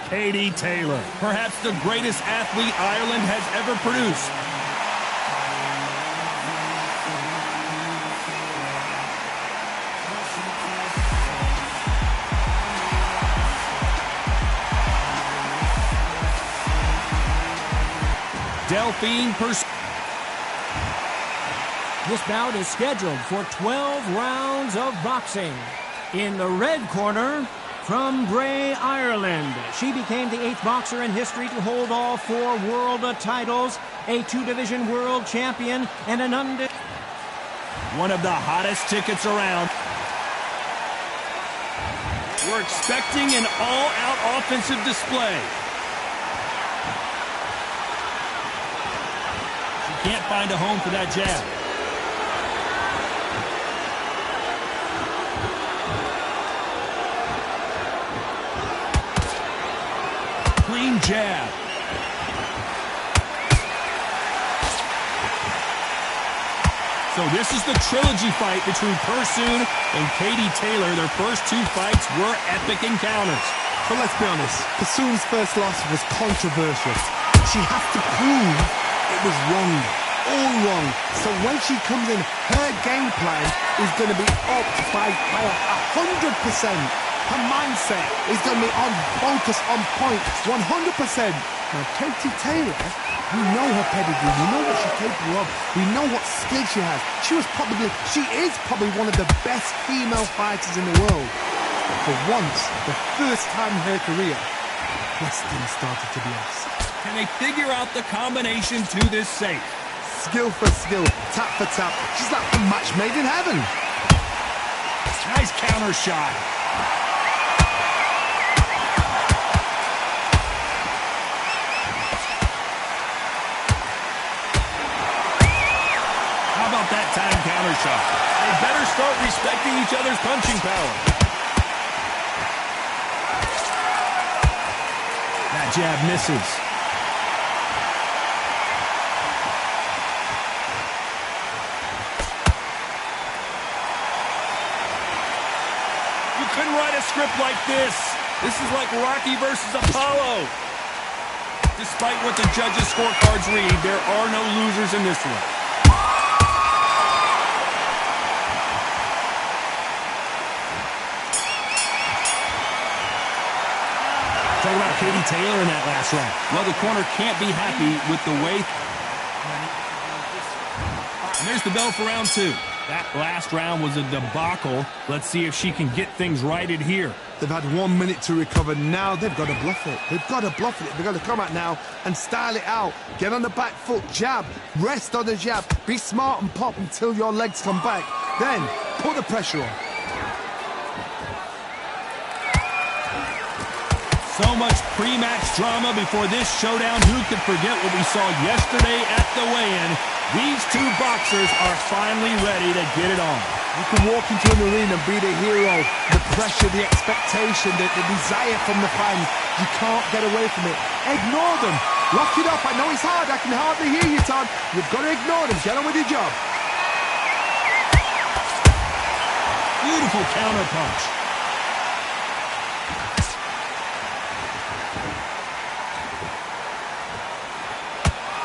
Katie Taylor, perhaps the greatest athlete Ireland has ever produced. Delphine Purcell. This bout is scheduled for 12 rounds of boxing. In the red corner, from Bray, Ireland, she became the 8th boxer in history to hold all 4 world titles, a 2-division world champion, and an undisputed. One of the hottest tickets around. We're expecting an all-out offensive display. She can't find a home for that jab. Clean jab. So this is the trilogy fight between Pursoon and Katie Taylor. Their first 2 fights were epic encounters. But let's be honest, Pursoon's first loss was controversial. She has to prove it was wrong, all wrong. So when she comes in, her game plan is going to be up by 100%. Her mindset is going to be on focus, on point, 100%. Now, Katie Taylor, we know her pedigree, we know what she's capable of, we know what skill she has. She is probably one of the best female fighters in the world. But for once, the first time in her career, Preston started to be us. Can they figure out the combination to this safe? Skill for skill, tap for tap. She's like a match made in heaven. Nice counter shot. How about that time counter shot? They better start respecting each other's punching power. That jab misses. You couldn't write a script like this. This is like Rocky versus Apollo. Despite what the judges' scorecards read, there are no losers in this one. Talk about Katie Taylor in that last round. Well, the corner can't be happy with the way. And there's the bell for round 2. That last round was a debacle. Let's see if she can get things righted here. They've had 1 minute to recover. Now they've got to bluff it. They've got to bluff it. They've got to come out now and style it out. Get on the back foot, jab, rest on the jab. Be smart and pop until your legs come back. Then put the pressure on. So much pre-match drama before this showdown. Who could forget what we saw yesterday at the weigh-in? These 2 boxers are finally ready to get it on. You can walk into an arena and be the hero. The pressure, the expectation, the desire from the fans. You can't get away from it. Ignore them. Lock it up. I know it's hard. I can hardly hear you, Todd. You've got to ignore them. Get on with your job. Beautiful counter punch.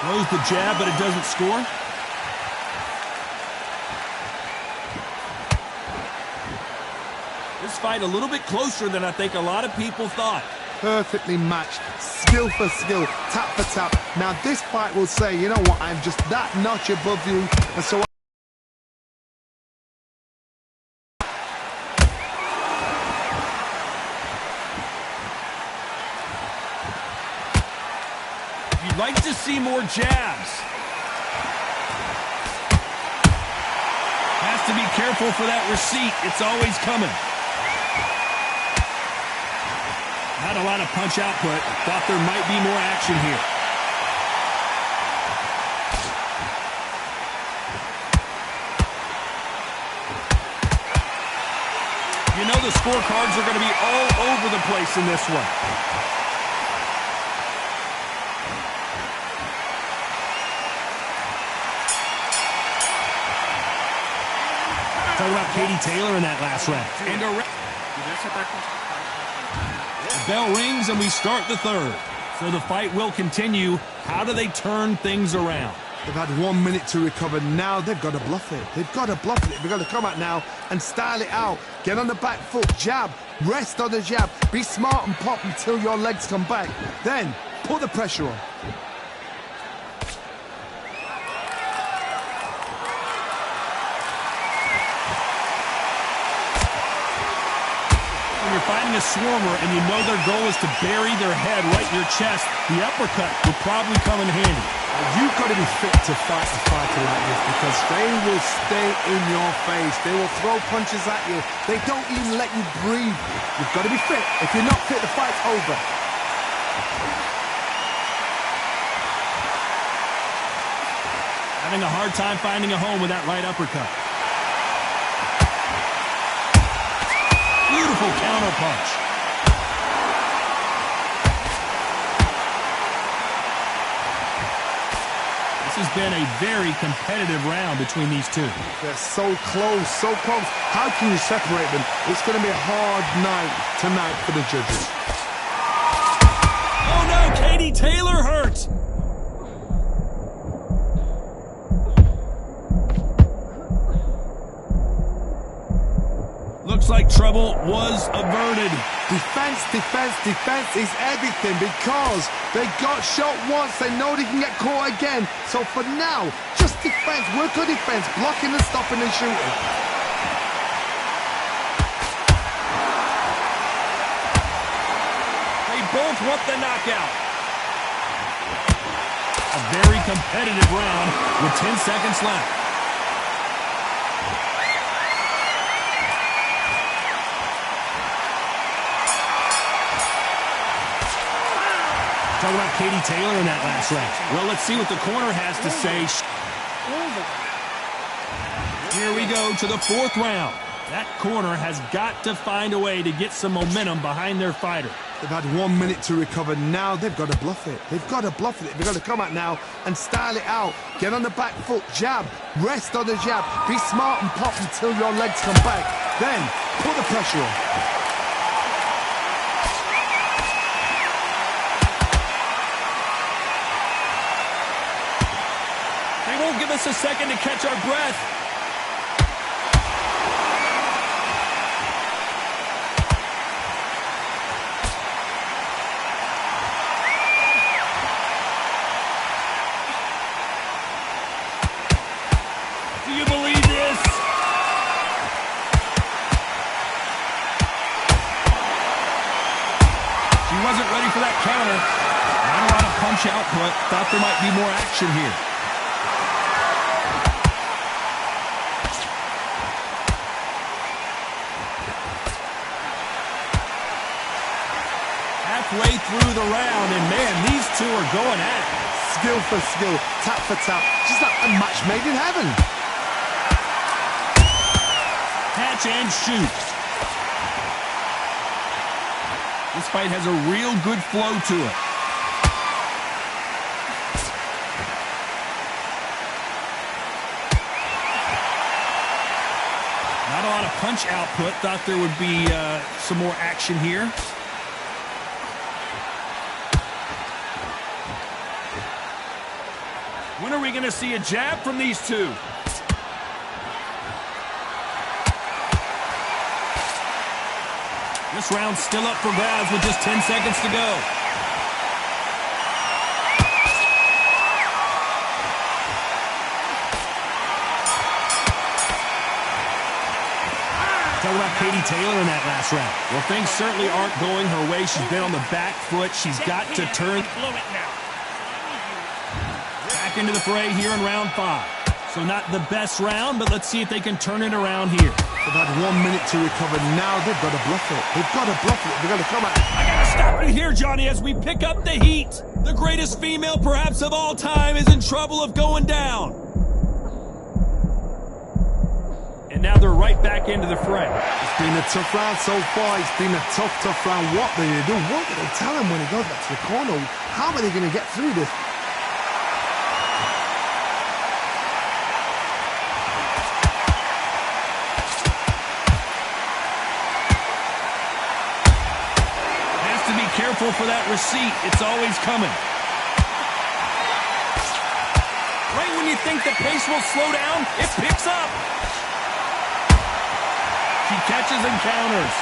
Throws the jab, but it doesn't score. This fight a little bit closer than I think a lot of people thought. Perfectly matched, skill for skill, tap for tap. Now this fight will say, you know what, I'm just that notch above you, and so you'd like to see more jabs. Has to be careful for that receipt. It's always coming. Not a lot of punch output. Thought there might be more action here. You know the scorecards are going to be all over the place in this one. Talk about Katie Taylor in that last round. And The bell rings and we start the third. So the fight will continue. How do they turn things around? They've had 1 minute to recover. Now they've got to bluff it. They've got to bluff it. They've got to come out now and style it out. Get on the back foot, jab, rest on the jab. Be smart and pop until your legs come back. Then put the pressure on. When you're fighting a swarmer and you know their goal is to bury their head right in your chest, the uppercut will probably come in handy. You've got to be fit to fight a fighter like this because they will stay in your face. They will throw punches at you. They don't even let you breathe. You've got to be fit. If you're not fit, the fight's over. Having a hard time finding a home with that right uppercut. Beautiful counter punch. This has been a very competitive round between these two. They're so close, so close. How can you separate them? It's going to be a hard night tonight for the judges. Oh no, Katie Taylor hurt. Looks like trouble was averted. Defense, defense, defense is everything because they got shot once. They know they can get caught again. So for now, just defense. Work on defense. Blocking and stopping and shooting. They both want the knockout. A very competitive round with 10 seconds left. Talk about Katie Taylor in that last round. Well, let's see what the corner has to say. Here we go to the fourth round. That corner has got to find a way to get some momentum behind their fighter. They've had 1 minute to recover. Now they've got to bluff it. They've got to bluff it. They've got to come out now and style it out. Get on the back foot, jab, rest on the jab. Be smart and pop until your legs come back. Then put the pressure on. Give us a second to catch our breath. Do you believe this? She wasn't ready for that counter. Not a lot of punch output. Thought there might be more action here. Halfway through the round, and man, these two are going at it. Skill for skill, tap for tap, just like a match made in heaven. Catch and shoot. This fight has a real good flow to it. Not a lot of punch output. Thought there would be some more action here. When are we going to see a jab from these two? This round's still up for grabs with just 10 seconds to go. Talk about Katie Taylor in that last round. Well, things certainly aren't going her way. She's been on the back foot. She's got to turn. Back into the fray here in round 5. So not the best round, but let's see if they can turn it around here. They've had 1 minute to recover. Now they've got to bluff it. They've got to bluff it. They've got to come out. I got to stop it here, Johnny, as we pick up the heat. The greatest female perhaps of all time is in trouble of going down. And now they're right back into the fray. It's been a tough round so far. It's been a tough round. What do they do? What do they tell him when he goes back to the corner? How are they going to get through this? careful for that receipt. It's always coming. Right when you think the pace will slow down, it picks up. She catches and counters.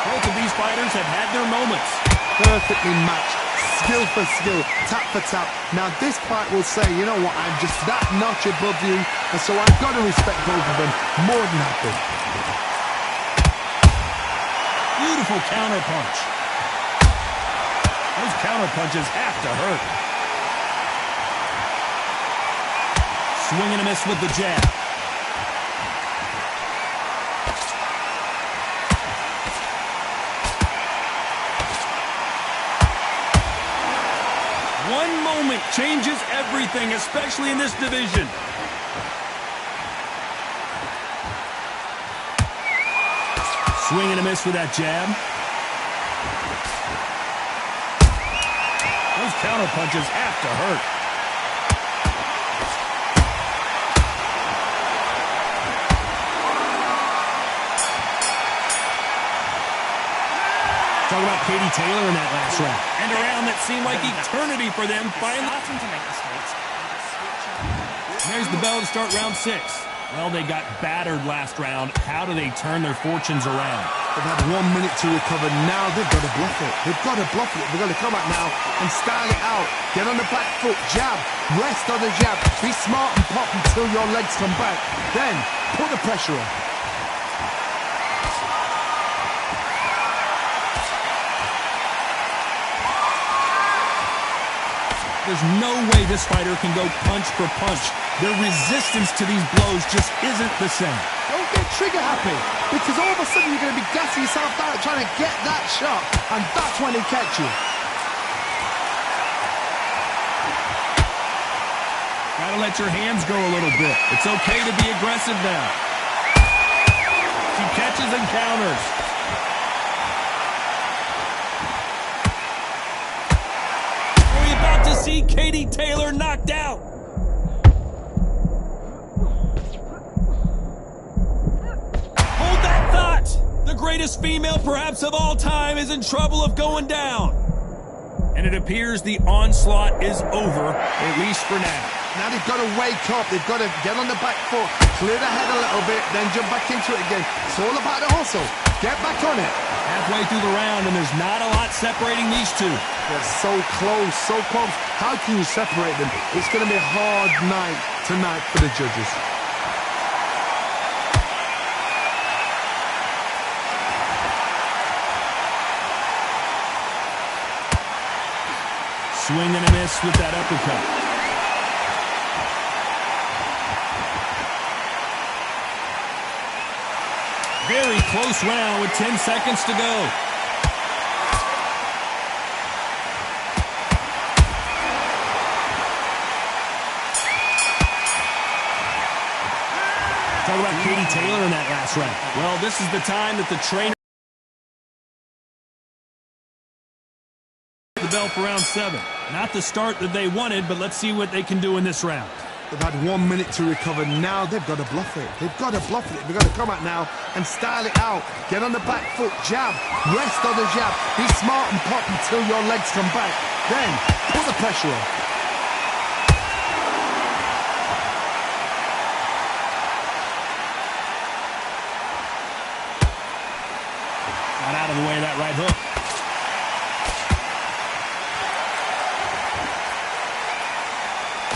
Both of these fighters have had their moments. Perfectly matched, skill for skill, tap for tap. Now this fight will say, you know what, I'm just that notch above you, and so I've got to respect both of them more than happy. Beautiful counter punch. Those counter punches have to hurt. Swing and a miss with the jab. One moment changes everything, especially in this division. Swing and a miss with that jab. Those counter punches have to hurt. Talk about Katie Taylor in that last round. And a round that seemed like eternity for them finally. There's the bell to start round 6. Well, they got battered last round. How do they turn their fortunes around? They've had 1 minute to recover. Now they've got to bluff it. They've got to bluff it. They've got to come out now and style it out. Get on the back foot, jab, rest on the jab. Be smart and pop until your legs come back. Then put the pressure on. There's no way this fighter can go punch for punch. Their resistance to these blows just isn't the same. Don't get trigger happy, because all of a sudden you're going to be gassing yourself out trying to get that shot, and that's when they catch you. Gotta let your hands go a little bit. It's okay to be aggressive now. She catches and counters. Are we about to see Katie Taylor knocked out? Hold that thought. The greatest female perhaps of all time is in trouble of going down. And it appears the onslaught is over, at least for now. Now they've got to wake up. They've got to get on the back foot, clear the head a little bit, then jump back into it again. It's all about the hustle. Get back on it. Halfway through the round, and there's not a lot separating these two. They're so close, so close. How can you separate them? It's going to be a hard night tonight for the judges. Swing and a miss with that uppercut. Very close round with 10 seconds to go. Talk about Katie Taylor in that last round. Well, this is the time that the trainer the bell for round 7. Not the start that they wanted, but let's see what they can do in this round. They've had 1 minute to recover. Now they've got to bluff it. They've got to bluff it. They've got to come out now and style it out. Get on the back foot, jab, rest on the jab. Be smart and pop until your legs come back. Then put the pressure on. Got out of the way of that right hook.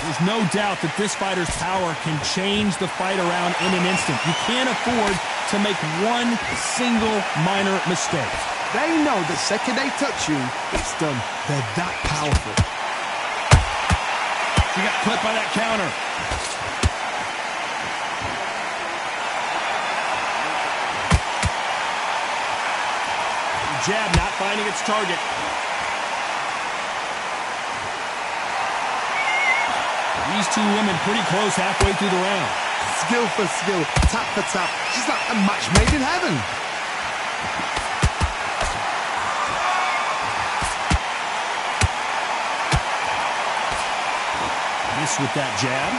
There's no doubt that this fighter's power can change the fight around in an instant. You can't afford to make one single minor mistake. They know the second they touch you, it's done. They're that powerful. She got clipped by that counter. Jab not finding its target. These two women pretty close halfway through the round. Skill for skill, tap for tap. She's like a match made in heaven. Miss with that jab.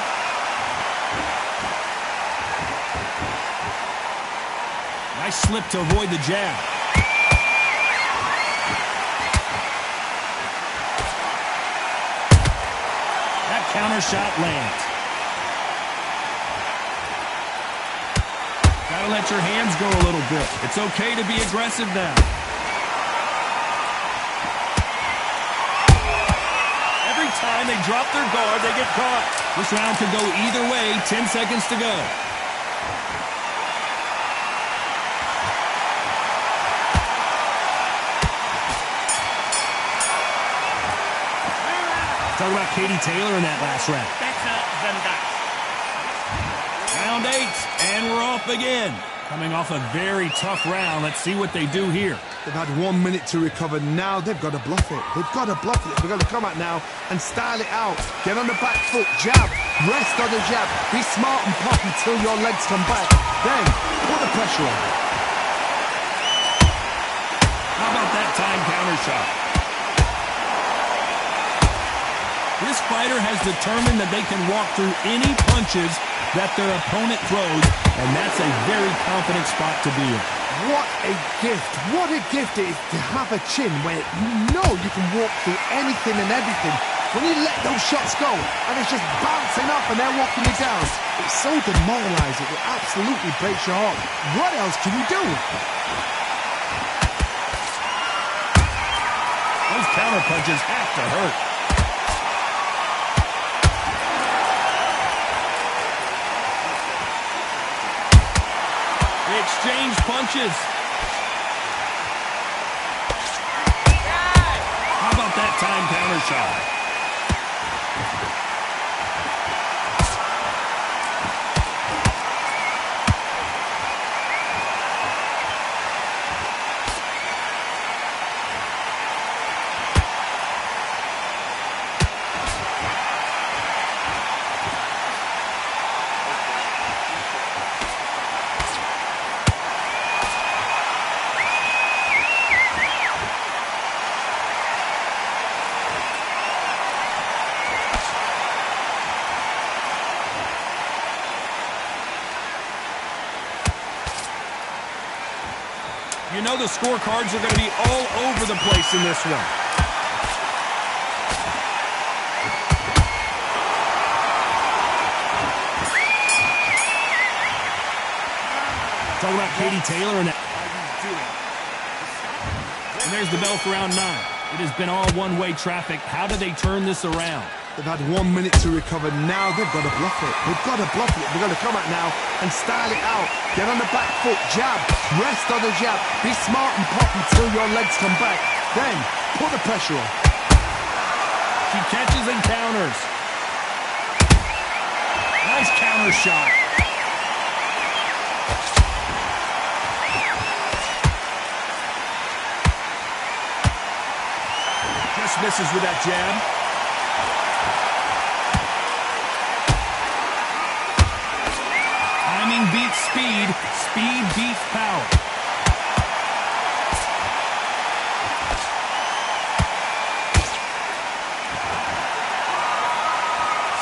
Nice slip to avoid the jab. That counter shot lands. Gotta let your hands go a little bit. It's okay to be aggressive now. Every time they drop their guard, they get caught. This round could go either way. 10 seconds to go. Talk about Katie Taylor in that last round. Better than that. Round 8, and we're off again. Coming off a very tough round. Let's see what they do here. They've had 1 minute to recover. Now they've got to bluff it. They've got to bluff it. They've got to come out now and style it out. Get on the back foot, jab, rest on the jab. Be smart and pop until your legs come back. Then put the pressure on. How about that time counter shot? This fighter has determined that they can walk through any punches that their opponent throws, and that's a very confident spot to be in. What a gift. What a gift it is to have a chin where you know you can walk through anything and everything. When you let those shots go, and it's just bouncing up and they're walking you down, it's so demoralizing. It absolutely breaks your heart. What else can you do? Those counter punches have to hurt. They exchange punches. How about that time counter shot? You know the scorecards are going to be all over the place in this one. Talk about Katie Taylor and that. And there's the bell for round 9. It has been all one-way traffic. How do they turn this around? They've had 1 minute to recover. Now they've got to bluff it. They've got to bluff it. They've got to come out now and style it out. Get on the back foot, jab, rest on the jab. Be smart and pop until your legs come back. Then put the pressure on. She catches and counters. Nice counter shot. Just misses with that jab. Timing beats speed. Speed beats power.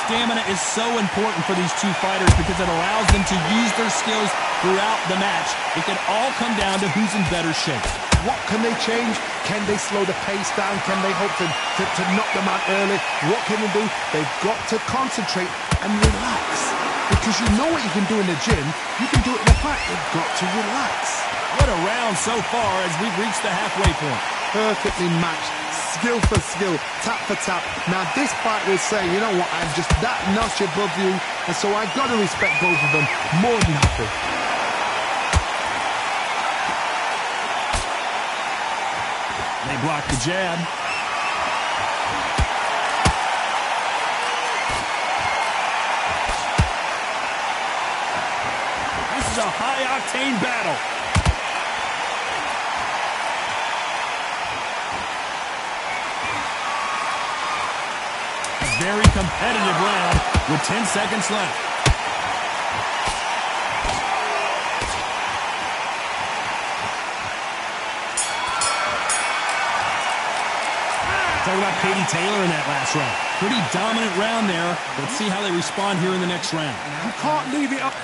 Stamina is so important for these two fighters because it allows them to use their skills throughout the match. It can all come down to who's in better shape. What can they change? Can they slow the pace down? Can they hope to knock them out early? What can they do? They've got to concentrate and relax. Because you know what you can do in the gym, you can do it in the fight. They've got to relax. What a round so far as we've reached the halfway point. Perfectly matched, skill for skill, tap for tap. Now this fight will say, you know what, I'm just that notch above you, and so I've got to respect both of them more than happy. They block the jab. This is a high-octane battle. A very competitive round with 10 seconds left. Talk about Katie Taylor in that last round. Pretty dominant round there. Let's see how they respond here in the next round. You can't leave it up.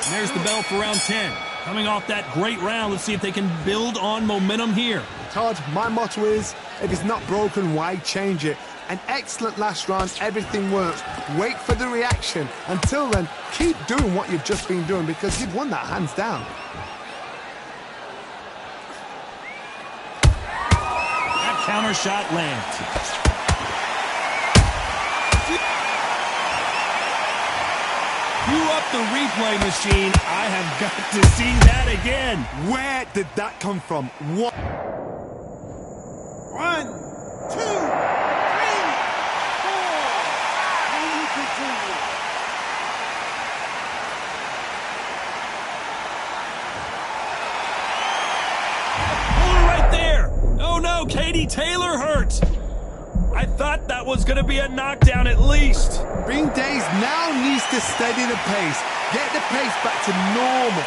And there's the bell for round 10. Coming off that great round, let's see if they can build on momentum here. Todd, my motto is, if it's not broken, why change it? An excellent last round, everything works. Wait for the reaction. Until then, keep doing what you've just been doing because you've won that hands down. That counter shot lands. Cue up the replay machine. I have got to see that again. Where did that come from? What? 1, 2, 3, 4. And we continue. Hold it right there. Oh no, Katie Taylor hurt. I thought that was going to be a knockdown at least. Green Days now needs to steady the pace. Get the pace back to normal.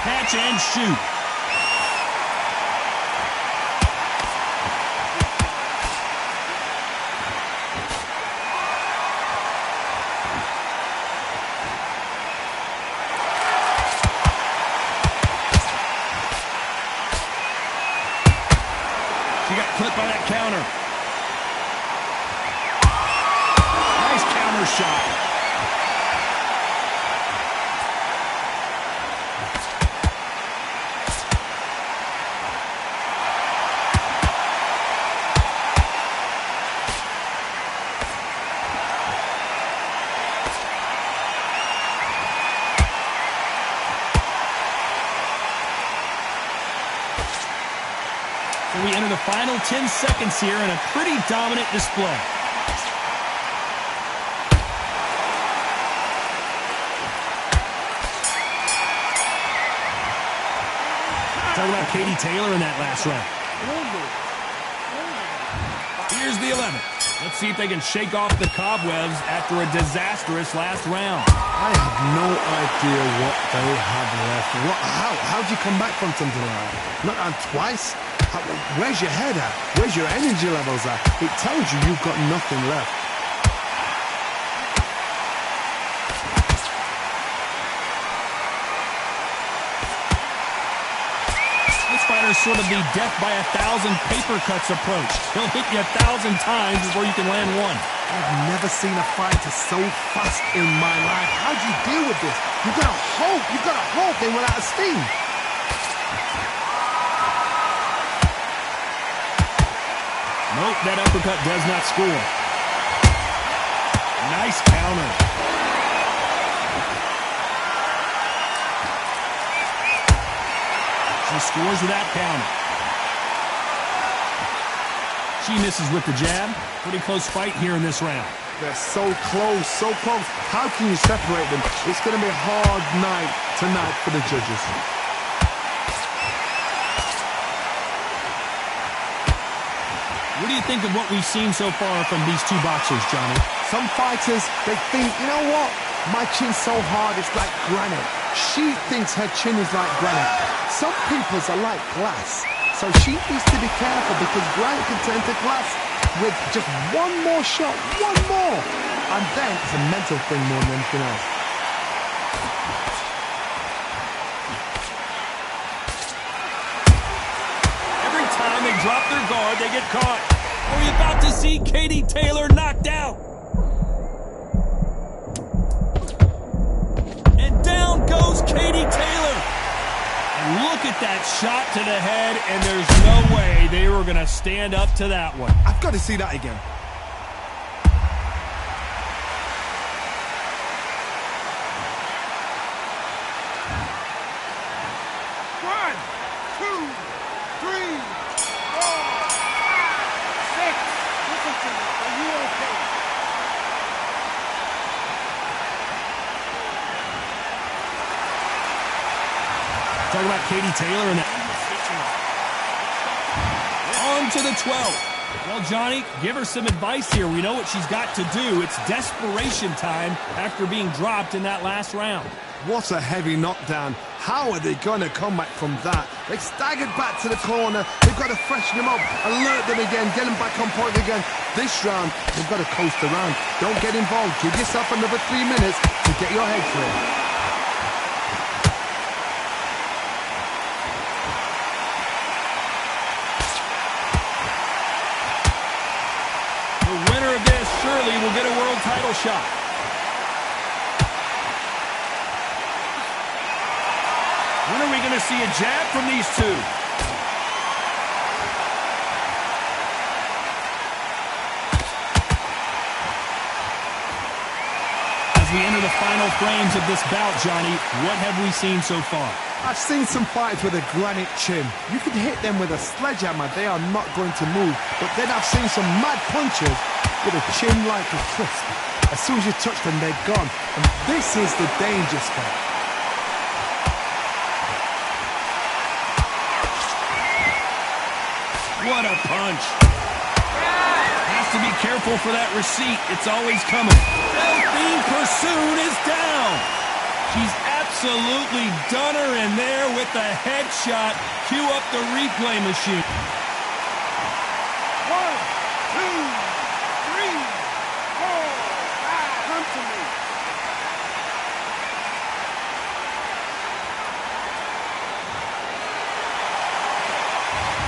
Catch and shoot. She got clipped by that counter. Nice counter shot. So we enter the final 10 seconds here in a pretty dominant display. Talk about Katie Taylor in that last round. Here's the 11th. Let's see if they can shake off the cobwebs after a disastrous last round. I have no idea what they have left. How'd you come back from something like that? Not on twice? Where's your head at? Where's your energy levels at? It tells you you've got nothing left. This fighter's sort of the death by 1,000 paper cuts approach. He'll hit you 1,000 times before you can land one. I've never seen a fighter so fast in my life. How do you deal with this? You've got to hope they run out of steam. Nope, that uppercut does not score. Nice counter. She scores with that counter. She misses with the jab. Pretty close fight here in this round. They're so close, so close. How can you separate them? It's going to be a hard night tonight for the judges. What do you think of what we've seen so far from these two boxers, Johnny? Some fighters, they think, you know what? My chin's so hard, it's like granite. She thinks her chin is like granite. Some people's are like glass. So she needs to be careful because granite can turn to glass with just one more shot, one more. And then it's a mental thing more than anything else. Every time they drop their guard, they get caught. Are we about to see Katie Taylor knocked out? And down goes Katie Taylor. And look at that shot to the head, and there's no way they were going to stand up to that one. I've got to see that again. Talk about Katie Taylor and that. On to the 12th. Well, Johnny, give her some advice here. We know what she's got to do. It's desperation time after being dropped in that last round. What a heavy knockdown. How are they going to come back from that? They've staggered back to the corner. They've got to freshen them up, alert them again, get them back on point again. This round, they've got to coast around. Don't get involved. Give yourself another 3 minutes to get your head clear. The winner of this surely will get a world title shot. When are we going to see a jab from these two? As we enter the final frames of this bout, Johnny, what have we seen so far? I've seen some fighters with a granite chin. You could hit them with a sledgehammer, they are not going to move. But then I've seen some mad punchers with a chin like a crisp. As soon as you touch them, they're gone. And this is the danger spot. What a punch. Has to be careful for that receipt. It's always coming. Delphine Pursuit is down. She's absolutely done her in there with the headshot. Cue up the replay machine. 1, 2, 3, 4, 5. Come to me.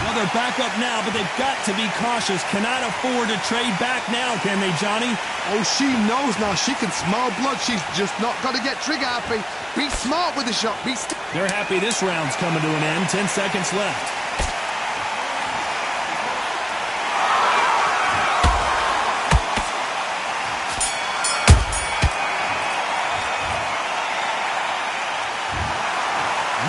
Well, they're back up now, but they've got to be cautious. Cannot afford to trade back now, can they, Johnny? Oh, she knows now. She can smell blood. She's just not got to get trigger happy. Be smart with the shot. They're happy this round's coming to an end. 10 seconds left.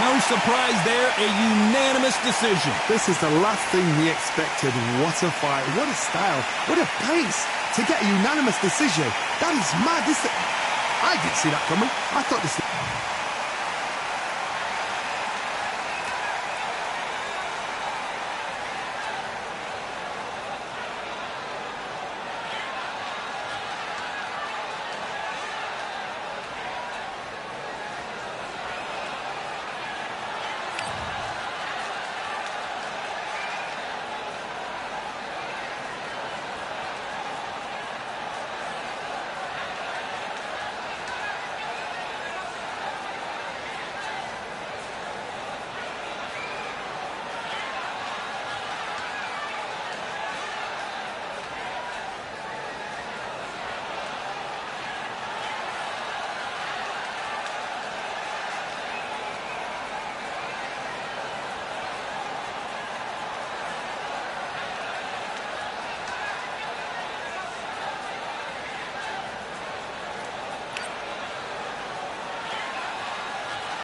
No surprise there, a unanimous decision. This is the last thing we expected. What a fight, what a style, what a pace to get a unanimous decision. That is mad. I didn't see that coming. I thought this...